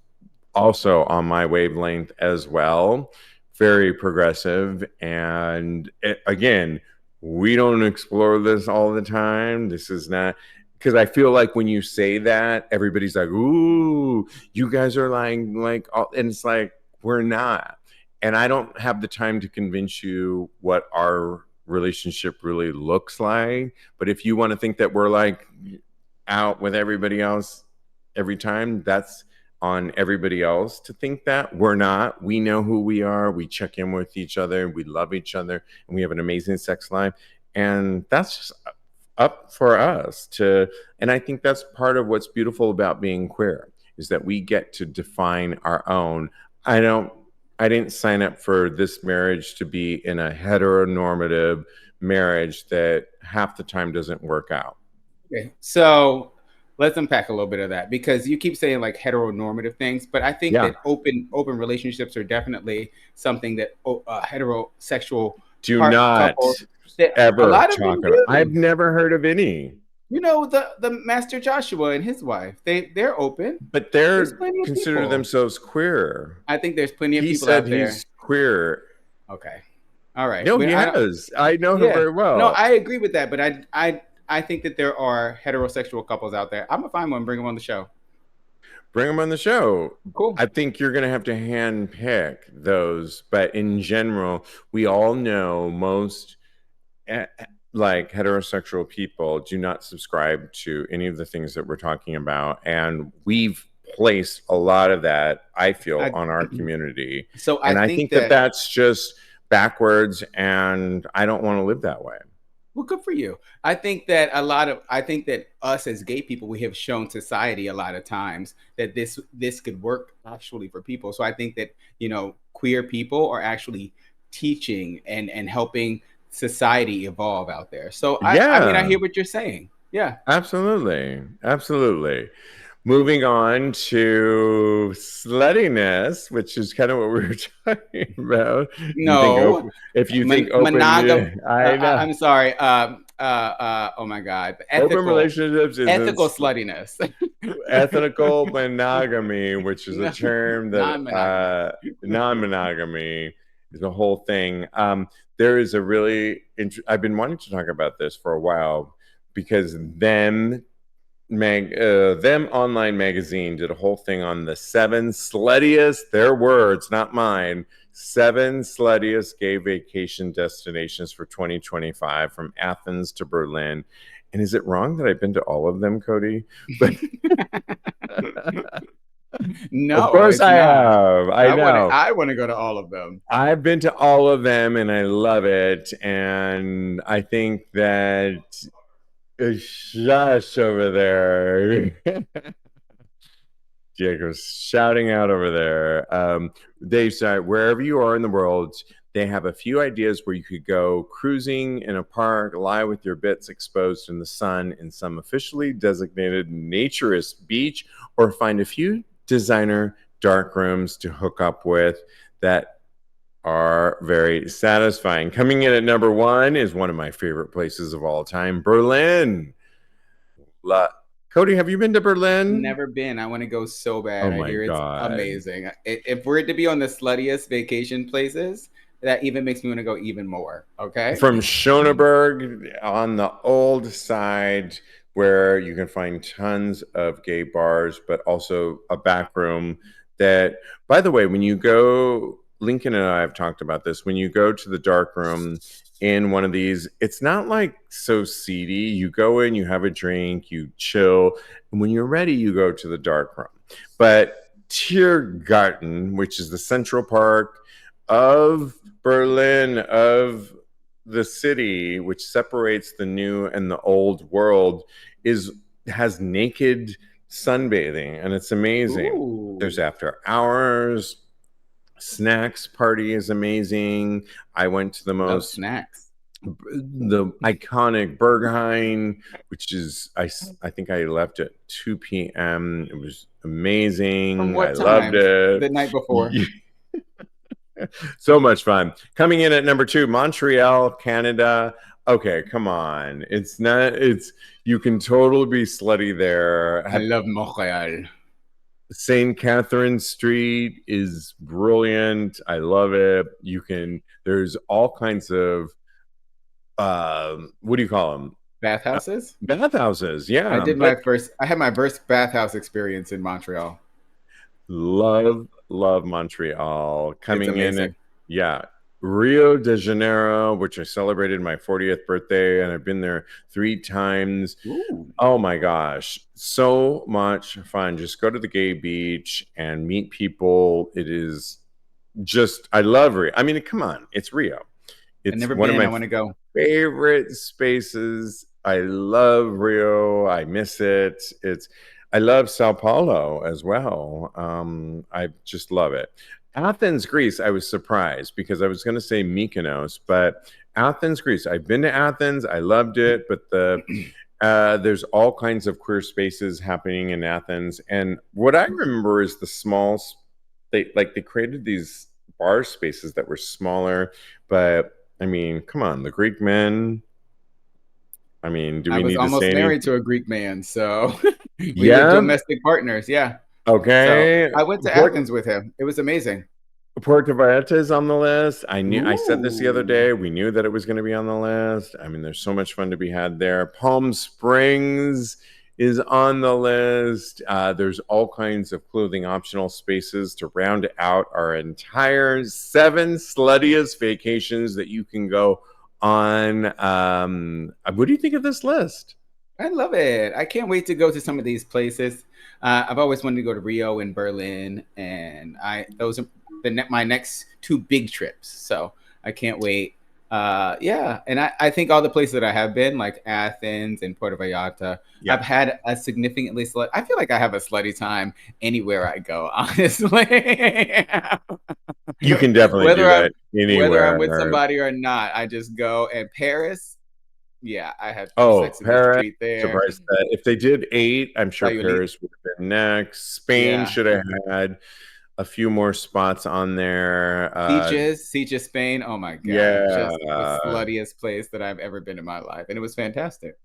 also on my wavelength as well, very progressive. And again, we don't explore this all the time. This is not, because I feel like when you say that, everybody's like, "Ooh, you guys are like," and it's like we're not. And I don't have the time to convince you what our relationship really looks like. But if you want to think that we're like out with everybody else every time, that's on everybody else to think that. We're not. We know who we are. We check in with each other. We love each other, and we have an amazing sex life. And that's just up for us to. And I think that's part of what's beautiful about being queer is that we get to define our own. I don't. I didn't sign up for this marriage to be in a heteronormative marriage that half the time doesn't work out. Okay. So let's unpack a little bit of that because you keep saying like heteronormative things, but I think Yeah. that open relationships are definitely something that heterosexual Do not couples that a ever lot of them talk about. I've do. never heard of any. You know, the Master Joshua and his wife. They're open. But There's they're plenty of consider people. themselves queer. I think there's plenty of He people said out there. he's queer. Okay. All right. No, Well, he I don't. has. I know him Yeah. very No, well. I agree with that, but I think that there are heterosexual couples out there. I'm gonna find one, bring them on the show. Bring him on the show. Cool. I think you're going to have to hand pick those, but in general, we all know most eh, like heterosexual people do not subscribe to any of the things that we're talking about, and we've placed a lot of that, I feel, I on our community. so I And I think think that that that's just backwards, and I don't want to live that way. well, good for you. I think that us as gay people, we have shown society a lot of times that this could work actually for people. So I think that, queer people are actually teaching and helping society evolve out there. So I mean, I Yeah, hear what you're saying. Yeah. absolutely. Absolutely. Moving on to sluttiness, which is kind of what we were talking about. You think No, open, if you think open, monogam. I know I'm sorry. Oh my God. open relationships isn't Ethical sluttiness. ethical monogamy, which is a No, term that non-monogamy. non-monogamy is a whole thing. There is a really I've been wanting to talk about this for a while because them online magazine did a whole thing on the 7 sluttiest, their words, not mine, 7 sluttiest gay vacation destinations for 2025 from Athens to Berlin. And is it wrong that I've been to all of them, Kodi? But of No, course it's I not. have. I know. I want to go to all of them. I've been to all of them and I love it. And I think that shush over there. Jacob's shouting out over there. They say wherever you are in the world, they have a few ideas where you could go cruising in a park, lie with your bits exposed in the sun in some officially designated naturist beach, or find a few designer dark rooms to hook up with that are very satisfying. Coming in at number one is one of my favorite places of all time, Berlin. La- Kodi, have you been to Berlin? Never been. I want to go so Oh bad. I my hear it's God. amazing. If we're to be on the sluttiest vacation places, that even makes me want to go even more. Okay. From Schoneberg on the old side, where you can find tons of gay bars, but also a back room that, by the way, when you go, Lincoln and I have talked about this, when you go to the dark room in one of these, it's not like so seedy. You go in, you have a drink, you chill, and when you're ready, you go to the dark room. But Tiergarten, which is the Central Park of Berlin, of the city, which separates the new and the old world, has naked sunbathing, and it's amazing. There's Ooh. after hours snacks party is amazing. I went to Love snacks. the iconic Berghain, which is I think I left at 2 p.m. It was From amazing. I what loved time? it. The night before. So much fun. Coming in at number two, Montreal, Canada. Okay, come on. It's not, it's, you can totally be slutty there. I love Montreal. St. Catherine Street is brilliant. I love it. There's all kinds of, what do you call them? Bathhouses? Bathhouses. Yeah. But I had my first bathhouse experience in Montreal. love Montreal. It's Coming in at, amazing. yeah, Rio de Janeiro, which I celebrated my 40th birthday, and I've been there 3 times. Ooh. Oh my gosh, so much fun. Just go to the gay beach and meet people. It is just, I love Rio. I mean, come on, it's Rio. I've It's never one of been. I my want to go. favorite spaces. I love Rio. I miss it. I love Sao Paulo as well. I just love it. Athens, Greece, I was surprised because I was going to say Mykonos, but Athens, Greece. I've been to Athens. I loved it, but there's all kinds of queer spaces happening in Athens. And what I remember is they created these bar spaces that were smaller, but I mean, come on, the Greek men. I mean, do I we was need to say almost anything? married to a Greek man, so we were Yeah. domestic partners. Yeah. So Okay. I went to Athens with him. It was amazing. Puerto Vallarta is on the list. I said this the other Ooh. day. We knew that it was going to be on the list. I mean, there's so much fun to be had there. Palm Springs is on the list. There's all kinds of clothing optional spaces to round out our entire 7 sluttiest vacations that you can go on. What do you think of this list? I love it. I can't wait to go to some of these places. I've always wanted to go to Rio and Berlin, and those are my next 2 big trips. So I can't wait. Yeah, and I think all the places that I have been, like Athens and Puerto Vallarta, Yeah, I've had a significantly slut. I feel like I have a slutty time anywhere I go. Honestly, you can definitely do whether I'm that whether I'm anywhere. with somebody or not, I just go. And Paris, yeah, I had Oh, Sex in the Paris. Street there. Surprised that if they did 8, I'm Saw sure you elite. Paris would have been next. Spain Yeah. should have had a few more spots on there. Sieges, Spain. Oh my God. Just the Yeah, sluttiest place that I've ever been in my life. And it was fantastic.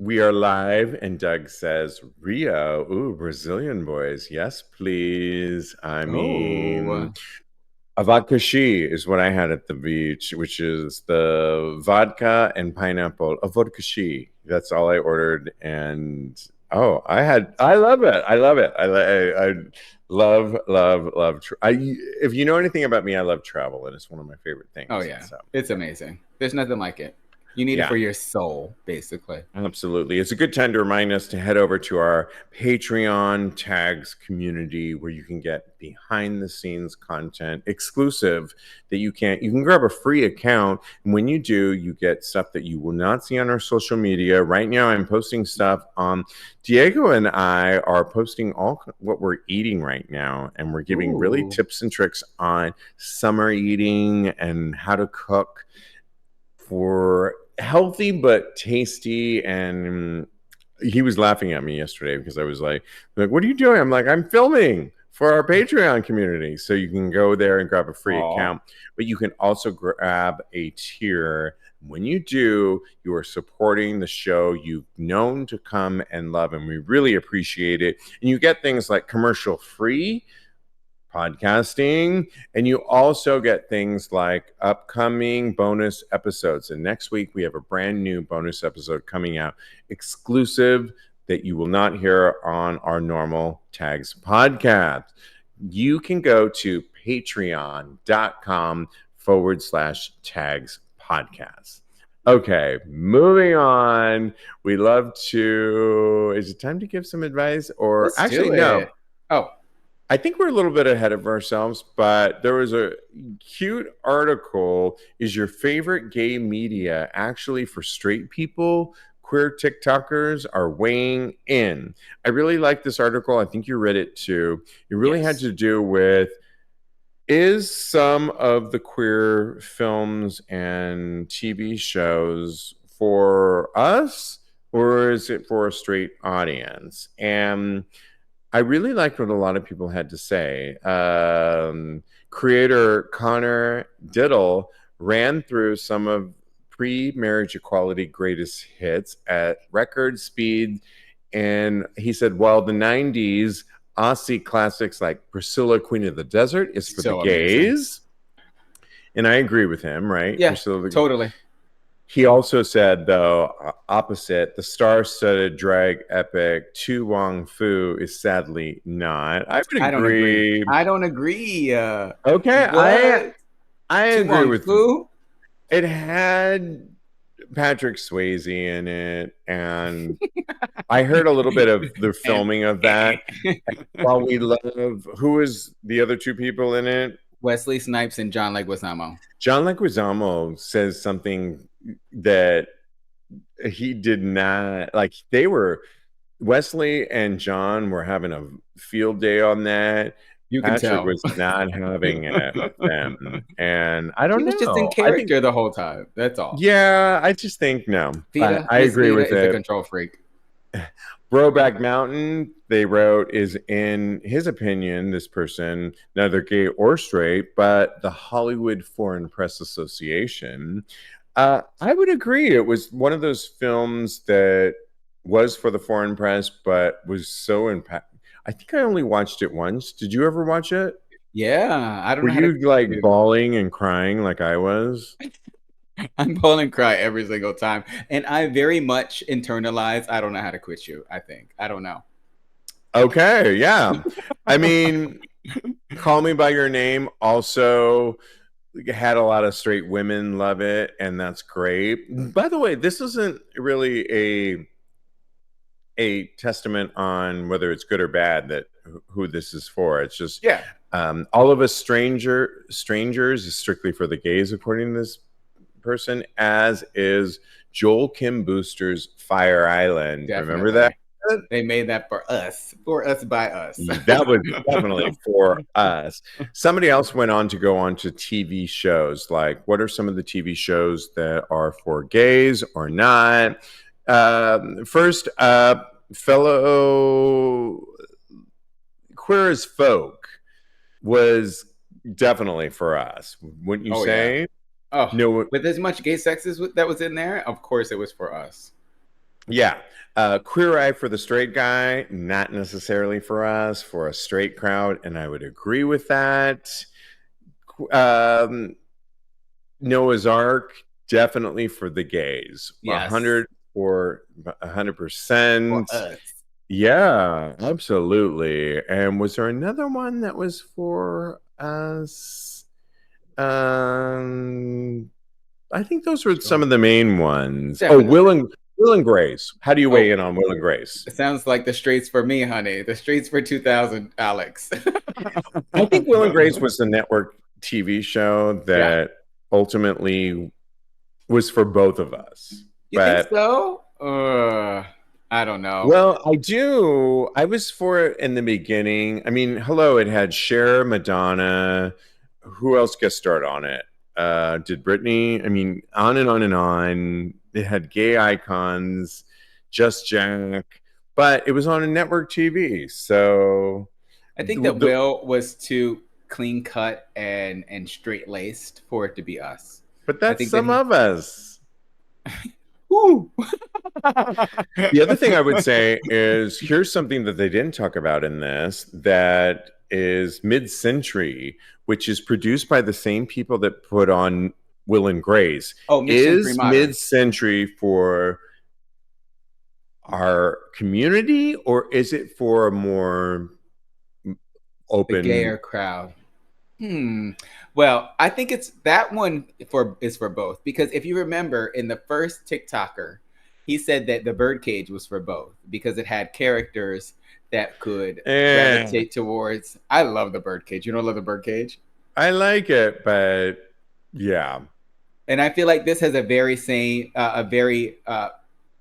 we are live, and Doug says Rio. Ooh, Brazilian boys. Yes, please. I mean, Oh, Avakashi is what I had at the beach, which is the vodka and pineapple. Avakashi. That's all I ordered, and oh, I love it. I love it. I love, love, love. If you know anything about me, I love travel, and it's one of my favorite oh things. yeah. So It's amazing. There's nothing like it. You need it yeah. for your soul, basically. Absolutely. It's a good time to remind us to head over to our Patreon tags community where you can get behind the scenes content exclusive that you can grab a free account. And when you do, you get stuff that you will not see on our social media. Right now, I'm posting stuff. Diego and I are posting all what we're eating right now. And we're giving really Ooh. tips and tricks on summer eating and how to cook for healthy but tasty. And he was laughing at me yesterday because I was like, what are you doing? I'm like, I'm filming for our Patreon community. So you can go there and grab a free Aw. account, but you can also grab a tier. When you do, you are supporting the show you've known to come and love, and we really appreciate it. And you get things like commercial free podcasting, and you also get things like upcoming bonus episodes. And next week we have a brand new bonus episode coming out exclusive that you will not hear on our normal Tags podcast. You can go to patreon.com/Tags podcast. Okay, moving on. We love to. Is it time to give some advice? Or Let's actually, do no. it. Oh, I think we're a little bit ahead of ourselves, but there was a cute article. Is your favorite gay media actually for straight people? Queer TikTokers are weighing in. I really like this article. I think you read it too. It really had yes. to do with, is some of the queer films and TV shows for us, or is it for a straight audience? And I really liked what a lot of people had to say. Creator Connor Diddle ran through some of pre-marriage equality greatest hits at record speed, and he said, "While the '90s Aussie classics like Priscilla, Queen of the Desert is for the So amazing. gays," and I agree with him. Right, Yeah, Priscilla. totally. He also said, though, opposite, the star-studded drag epic Tu Wong Fu is sadly not. I would I don't agree. agree. I don't agree. Okay, What? I Tu agree Wong with. Fu? It had Patrick Swayze in it, and I heard a little bit of the And filming of that. While we love, who is the other 2 people in it? Wesley Snipes and John Leguizamo. John Leguizamo says something that he did not like. They were Wesley and John were having a field day on that. You can Patrick tell. was not having it with them. And I He don't was just in know. I think, character the whole time. That's all. yeah, I just think no. I Miss agree Vita with is a it. control freak. Broback Mountain, they wrote, is, in his opinion, this person, neither gay or straight, but the Hollywood Foreign Press Association. I would agree. It was one of those films that was for the foreign press, but was so impact. I think I only watched it once. Did you ever watch it? Yeah, I don't Were know how to you like do. bawling and crying like I was? I'm ball and cry every single time, and I very much internalize. I don't know how to quit you. I think I don't know. Okay, yeah. I mean, Call Me by Your Name also had a lot of straight women love it, and that's great. By the way, this isn't really a testament on whether it's good or bad that who this is for. It's just Yeah, all of us strangers is strictly for the gays, according to this person, as is Joel Kim Booster's Fire Island. Remember that? definitely. They made that for us by us. That was definitely for us. Somebody else went on to go on to TV shows. Like, what are some of the TV shows that are for gays or not? First up, fellow Queer as Folk was definitely for us, wouldn't you Oh yeah. say? Oh, No, with as much gay sex as that was in there, of course it was for us. yeah. Queer Eye for the straight guy, not necessarily for us, for a straight crowd, and I would agree with that. Um, Noah's Ark, definitely for the gays. Yes, 100%. for us. Yeah, absolutely. And was there another one that was for us? I think those were some Sure. of the main ones. Oh, Definitely. Will and Grace. How do you weigh Oh, in on Will and Grace? it sounds like the streets for me, honey. The streets for 2000, Alex. I think Will and Grace was the network TV show Yeah. that ultimately was for both of us. You think But so? I don't know. well, I do. I was for it in the beginning. I mean, hello, it had Cher, Madonna. Who else guest starred on it? Did Britney? I mean, on and on and on. It had gay icons, Just Jack, but it was on a network TV. So, I think that Will was too clean cut and straight laced for it to be us. but I that's think that some he. of us. Woo. The other thing I would say is here's something that they didn't talk about in this that is Mid Century, which is produced by the same people that put on Will and Grace. Oh, mid century Is modern. Mid Century for our community or is it for a more The gayer open? crowd. Hmm. Well, I think it's that one for is for both because if you remember in the first TikToker, he said that the birdcage was for both because it had characters that could Eh, gravitate towards. I love the birdcage. You don't love the birdcage? I like it, but yeah. And I feel like this has a very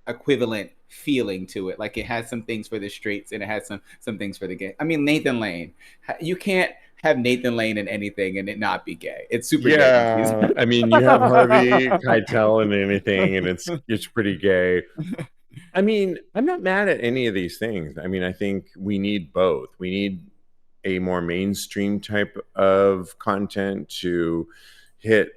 equivalent feeling to it. Like it has some things for the streets and it has some things for the gay. I mean, Nathan Lane. You can't have Nathan Lane in anything and it not be gay. It's super gay when he's. Yeah, I mean, you have Harvey Keitel and anything, and it's pretty gay. I mean, I'm not mad at any of these things. I mean, I think we need both. We need a more mainstream type of content to hit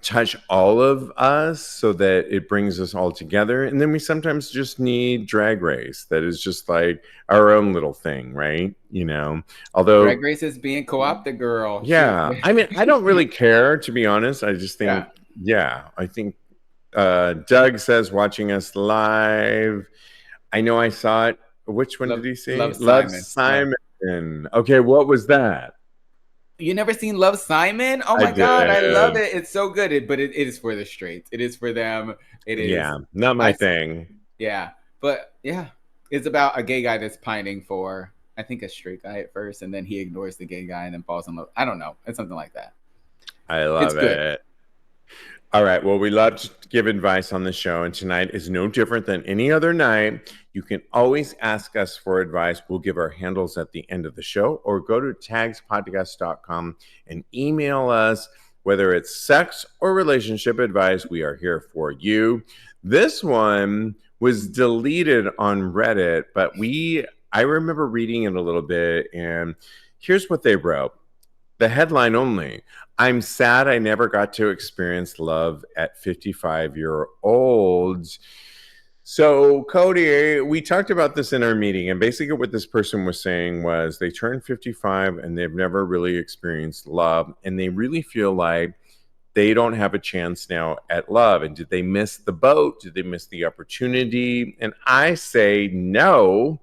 touch all of us so that it brings us all together. And then we sometimes just need Drag Race that is just like our own little thing, right? You know, Drag although Race is being co-opted, girl. She, yeah, I mean, I don't really care to be honest. I just yeah, think, yeah, I think Doug says watching us live. I know I saw it. Which one did he say? Love Love Simon. Yeah. Simon. Okay, what was that? You never seen Love Simon? Oh I my god, I love did. it. It's so good. But it is for the straights. It is for them. It is. Yeah, not my I thing. Yeah, but yeah, it's about a gay guy that's pining for I think a straight guy at first, and then he ignores the gay guy and then falls in love. I don't know. It's something like that. I It's love good. it. All right. Well, we love to give advice on the show, and tonight is no different than any other night. You can always ask us for advice. We'll give our handles at the end of the show, or go to TAGSPodcast.com and email us, whether it's sex or relationship advice. We are here for you. This one was deleted on Reddit, but I remember reading it a little bit, and here's what they wrote. The headline only. I'm sad I never got to experience love at 55-year-olds. So, Kodi, we talked about this in our meeting, and basically what this person was saying was they turned 55 and they've never really experienced love, and they really feel like they don't have a chance now at love. And did they miss the boat? Did they miss the opportunity? And I say no,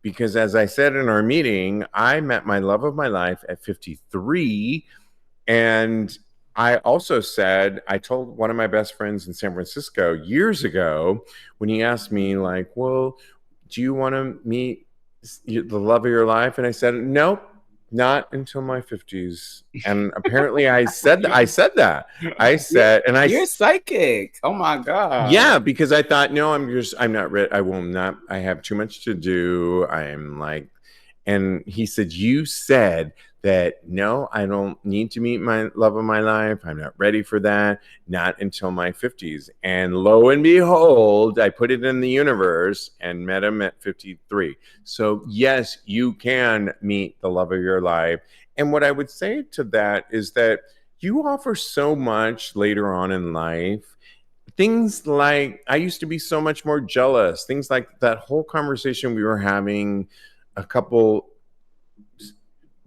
because as I said in our meeting, I met my love of my life at 53. And I also said, I told one of my best friends in San Francisco years ago when he asked me, like, well, do you want to meet the love of your life? And I said, nope, not until my 50s. And apparently I said that. I said, and I, You're psychic. Oh my God. yeah, because I thought, no, I'm not ready. I will not, I have too much to do. I'm like, and he said, you said that, no, I don't need to meet my love of my life. I'm not ready for that. Not until my 50s. And lo and behold, I put it in the universe and met him at 53. So, yes, you can meet the love of your life. And what I would say to that is that you offer so much later on in life. Things like, I used to be so much more jealous. Things like that whole conversation we were having a couple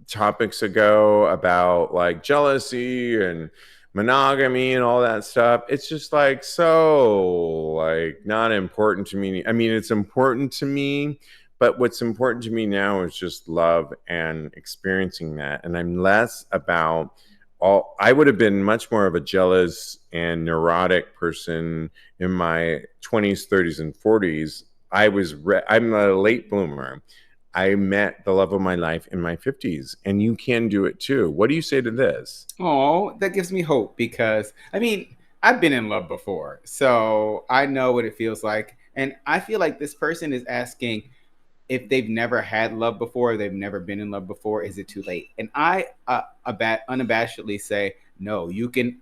topics ago about like jealousy and monogamy and all that stuff. It's just like, so like not important to me. I mean, it's important to me, but what's important to me now is just love and experiencing that. And I'm less about all. I would have been much more of a jealous and neurotic person in my 20s, 30s, and 40s. I'm a late bloomer. I met the love of my life in my 50s, and you can do it too. What do you say to this? Oh, that gives me hope because I mean, I've been in love before, so I know what it feels like. And I feel like this person is asking if they've never had love before, they've never been in love before, is it too late? And I unabashedly say, no, you can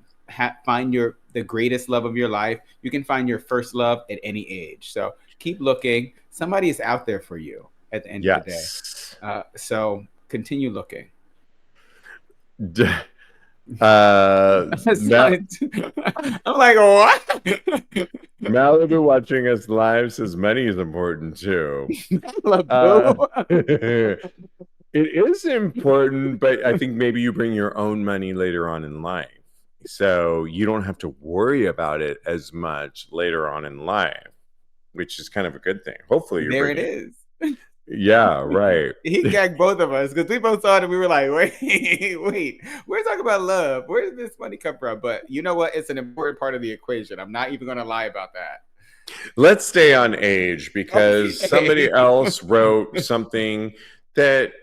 find the greatest love of your life. You can find your first love at any age. So keep looking. Somebody is out there for you at the end of the day. Yes. So continue looking. Uh, Mal- I'm like, what? Malibu watching us live says money is important too. Boo. It is important, but I think maybe you bring your own money later on in life. So you don't have to worry about it as much later on in life, which is kind of a good thing. Hopefully you're There it bringing. is. Yeah, right. He gagged both of us because we both saw it and we were like, wait, we're talking about love. Where did this money come from? But you know what? It's an important part of the equation. I'm not even going to lie about that. Let's stay on age because somebody else wrote something that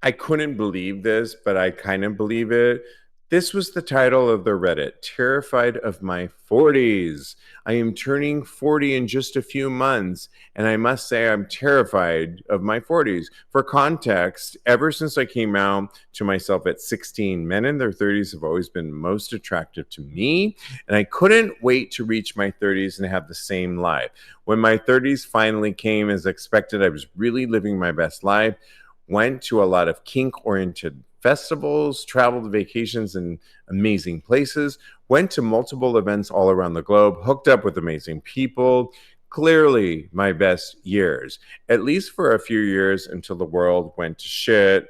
I couldn't believe this, but I kind of believe it. This was the title of the Reddit, Terrified of My 40s. I am turning 40 in just a few months, and I must say I'm terrified of my 40s. For context, ever since I came out to myself at 16, men in their 30s have always been most attractive to me, and I couldn't wait to reach my 30s and have the same life. When my 30s finally came as expected, I was really living my best life. Went to a lot of kink-oriented festivals, traveled vacations in amazing places, went to multiple events all around the globe, hooked up with amazing people. Clearly, my best years, at least for a few years until the world went to shit.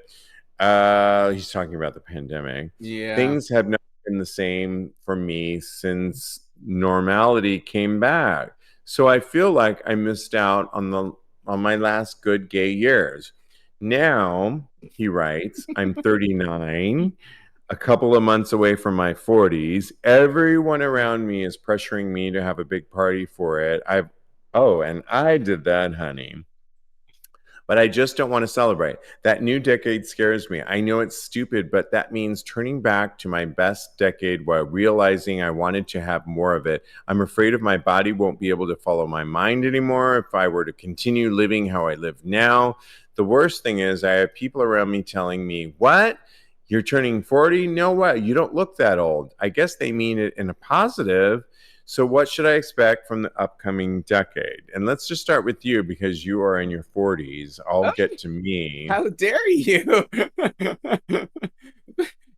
He's talking about the pandemic. Yeah. Things have not been the same for me since normality came back. So I feel like I missed out on my last good gay years. Now, he writes, I'm 39, a couple of months away from my 40s. Everyone around me is pressuring me to have a big party for it. And I did that, honey. But I just don't want to celebrate. That new decade scares me. I know it's stupid, but that means turning back to my best decade while realizing I wanted to have more of it. I'm afraid of my body won't be able to follow my mind anymore if I were to continue living how I live now. The worst thing is I have people around me telling me, what? You're turning 40? No way. You don't look that old. I guess they mean it in a positive. So what should I expect from the upcoming decade? And let's just start with you because you are in your 40s. I'll get to me. How dare you?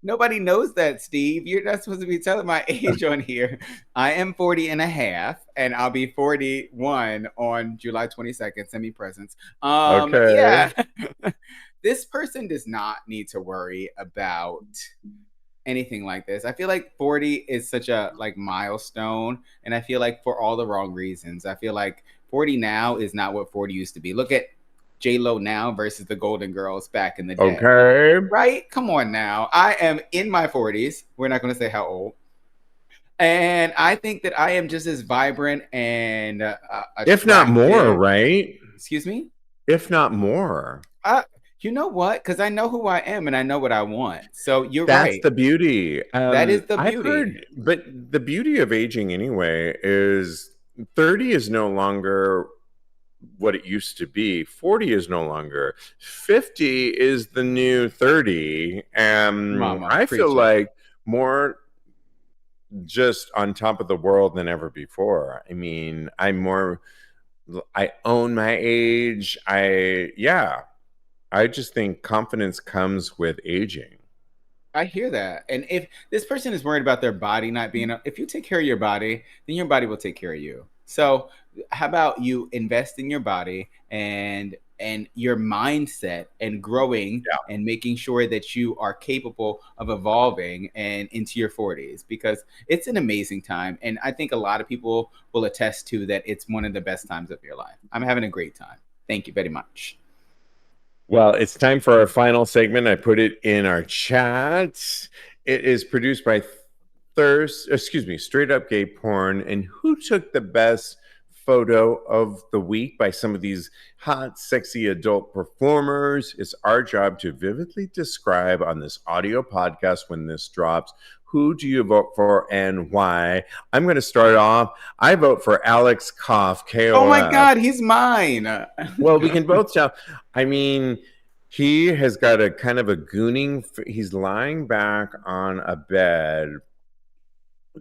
Nobody knows that, Steve. You're not supposed to be telling my age on here. I am 40 and a half, and I'll be 41 on July 22nd. Send me presents. Okay. Yeah. This person does not need to worry about anything like this. I feel like 40 is such a like milestone, and I feel like for all the wrong reasons. I feel like 40 now is not what 40 used to be. Look at J Lo now versus the Golden Girls back in the day. Okay. Right? Come on now. I am in my 40s. We're not going to say how old. And I think that I am just as vibrant and If not more, attractive. right? Excuse me? If not more. Uh, you know what? Because I know who I am and I know what I want. So you're That's right. the beauty. That is the I've beauty. heard, but the beauty of aging anyway is 30 is no longer what it used to be. 40 is no longer. 50 is the new 30. Mama, I feel preach it. like more just on top of the world than ever before. I mean, I own my age. I just think confidence comes with aging. I hear that. And if this person is worried about their body not being, if you take care of your body, then your body will take care of you. So, how about you invest in your body and your mindset and growing Yeah. and making sure that you are capable of evolving and into your 40s because it's an amazing time and I think a lot of people will attest to that it's one of the best times of your life. I'm having a great time. Thank you very much. Well, it's time for our final segment. I put it in our chat. It is produced by Straight Up Gay Porn. And who took the best photo of the week by some of these hot, sexy adult performers? It's our job to vividly describe on this audio podcast when this drops. Who do you vote for and why? I'm going to start off. I vote for Alex Koff, Oh my KOF. God, he's mine. Well, we can both tell. I mean, he has got a kind of a gooning. He's lying back on a bed,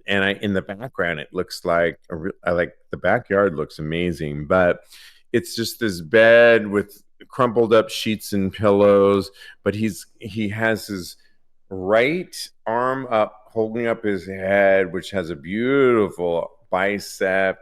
and in the background, it looks like like the backyard looks amazing, but it's just this bed with crumpled up sheets and pillows. But he has his right arm up, holding up his head, which has a beautiful bicep,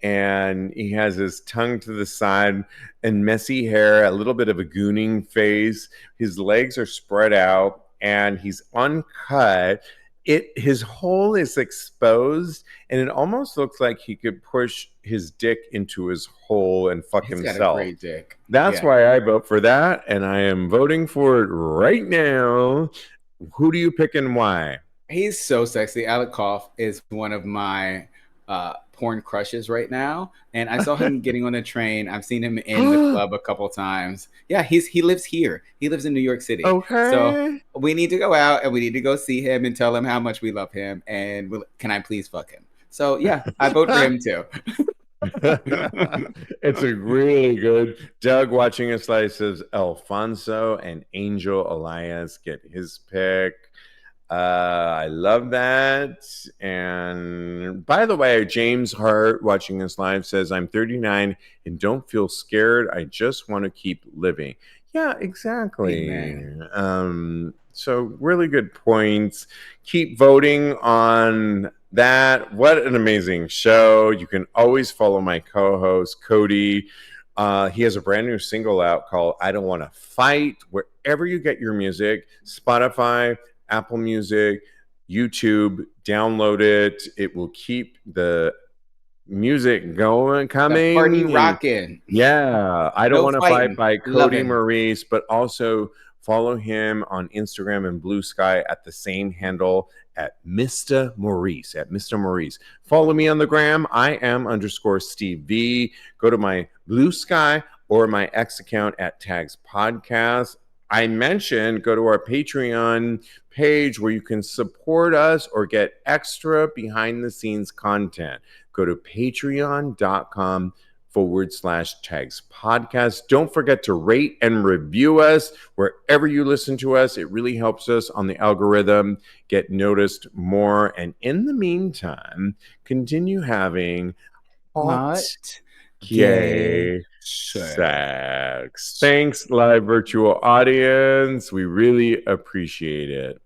and he has his tongue to the side and messy hair, a little bit of a gooning face. His legs are spread out and he's uncut. His hole is exposed and it almost looks like he could push his dick into his hole and fuck He's got a himself. great dick. That's Yeah. why I vote for that, and I am voting for it right now. Who do you pick and why? He's so sexy. Alec Koff is one of my porn crushes right now. And I saw him getting on a train. I've seen him in the club a couple times. Yeah, he lives here. He lives in New York City. So Okay. we need to go out and we need to go see him and tell him how much we love him. And can I please fuck him? So yeah, I vote for him too. It's a really good. Doug watching us live says Alfonso and Angel Elias get his pick. I love that. And by the way, James Hart watching us live says, I'm 39 and don't feel scared. I just want to keep living. Yeah, exactly. So really good points. Keep voting on that. What an amazing show. You can always follow my co-host, Kodi. He has a brand new single out called I Don't Want to Fight. Wherever you get your music, Spotify, Apple Music, YouTube, download it. It will keep the music coming. The party rocking. Yeah. I Don't Want to Fight by Kodi Loving. Maurice, but also follow him on Instagram and Blue Sky at the same handle at Mr. Maurice. Follow me on the gram. I am _Stevie. Go to my Blue Sky or my X account at TAGSPodcast. I mentioned go to our Patreon page where you can support us or get extra behind the scenes content. Go to patreon.com/TAGSPodcast. Don't forget to rate and review us wherever you listen to us. It really helps us on the algorithm get noticed more. And in the meantime, continue having hot gay sex. Thanks, live virtual audience. We really appreciate it.